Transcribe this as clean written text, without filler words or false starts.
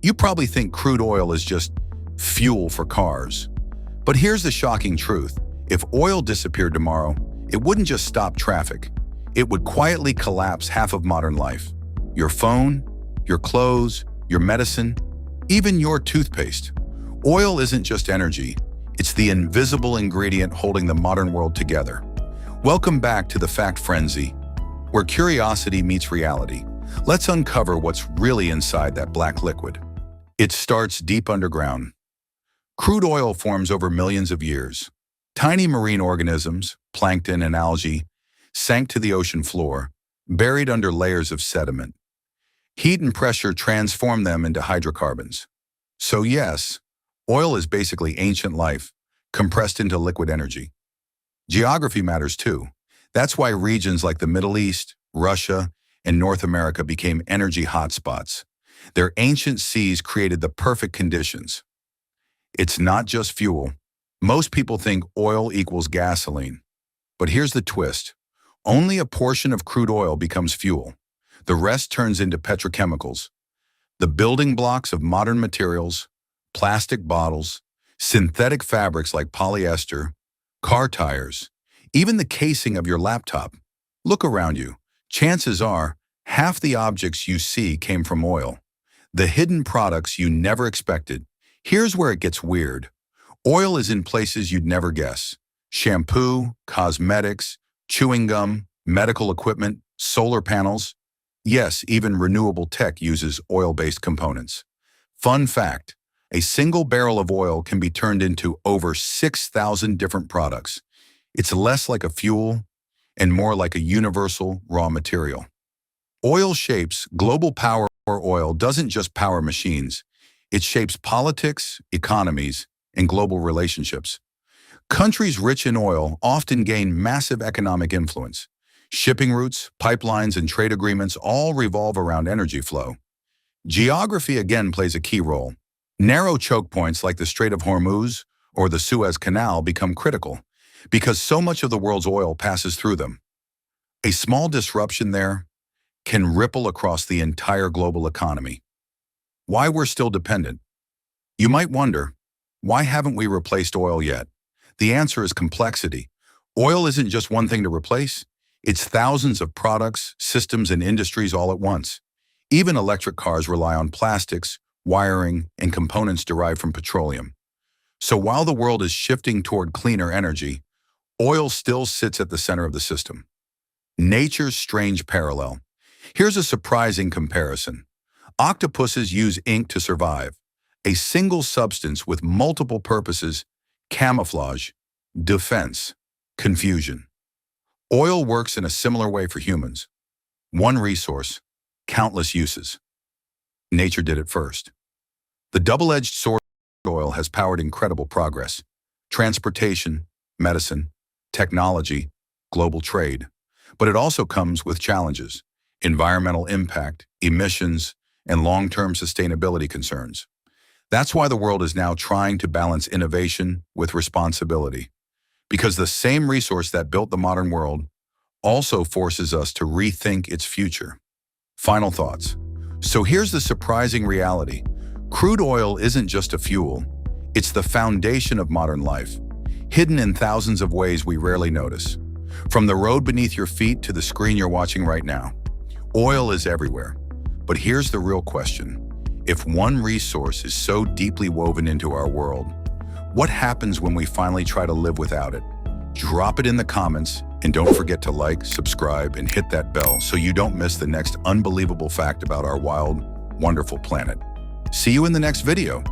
You probably think crude oil is just fuel for cars. But here's the shocking truth. If oil disappeared tomorrow, it wouldn't just stop traffic. It would quietly collapse half of modern life. Your phone, your clothes, your medicine, even your toothpaste. Oil isn't just energy, it's the invisible ingredient holding the modern world together. Welcome back to the Fact Frenzy, where curiosity meets reality. Let's uncover what's really inside that black liquid. It starts deep underground. Crude oil forms over millions of years. Tiny marine organisms, plankton and algae, sank to the ocean floor, buried under layers of sediment. Heat and pressure transform them into hydrocarbons. So yes, oil is basically ancient life, compressed into liquid energy. Geography matters too. That's why regions like the Middle East, Russia, and North America became energy hotspots. Their ancient seas created the perfect conditions. It's not just fuel. Most people think oil equals gasoline. But here's the twist. Only a portion of crude oil becomes fuel. The rest turns into petrochemicals. The building blocks of modern materials, plastic bottles, synthetic fabrics like polyester, car tires, even the casing of your laptop. Look around you. Chances are, half the objects you see came from oil. The hidden products you never expected. Here's where it gets weird. Oil is in places you'd never guess. Shampoo, cosmetics, chewing gum, medical equipment, solar panels. Yes, even renewable tech uses oil-based components. Fun fact, a single barrel of oil can be turned into over 6,000 different products. It's less like a fuel and more like a universal raw material. Oil shapes global power. Oil doesn't just power machines. It shapes politics, economies, and global relationships. Countries rich in oil often gain massive economic influence. Shipping routes, pipelines, and trade agreements all revolve around energy flow. Geography again plays a key role. Narrow choke points like the Strait of Hormuz or the Suez Canal become critical because so much of the world's oil passes through them. A small disruption there can ripple across the entire global economy. Why we're still dependent? You might wonder, why haven't we replaced oil yet? The answer is complexity. Oil isn't just one thing to replace. It's thousands of products, systems, and industries all at once. Even electric cars rely on plastics, wiring, and components derived from petroleum. So while the world is shifting toward cleaner energy, oil still sits at the center of the system. Nature's strange parallel. Here's a surprising comparison. Octopuses use ink to survive, a single substance with multiple purposes: camouflage, defense, confusion. Oil works in a similar way for humans. One resource, countless uses. Nature did it first. The double-edged sword of oil has powered incredible progress: transportation, medicine, technology, global trade. But it also comes with challenges: environmental impact, emissions, and long-term sustainability concerns. That's why the world is now trying to balance innovation with responsibility. Because the same resource that built the modern world also forces us to rethink its future. Final thoughts. So here's the surprising reality. Crude oil isn't just a fuel. It's the foundation of modern life, hidden in thousands of ways we rarely notice. From the road beneath your feet to the screen you're watching right now, oil is everywhere. But here's the real question. If one resource is so deeply woven into our world, what happens when we finally try to live without it? Drop it in the comments, and don't forget to like, subscribe, and hit that bell so you don't miss the next unbelievable fact about our wild, wonderful planet. See you in the next video.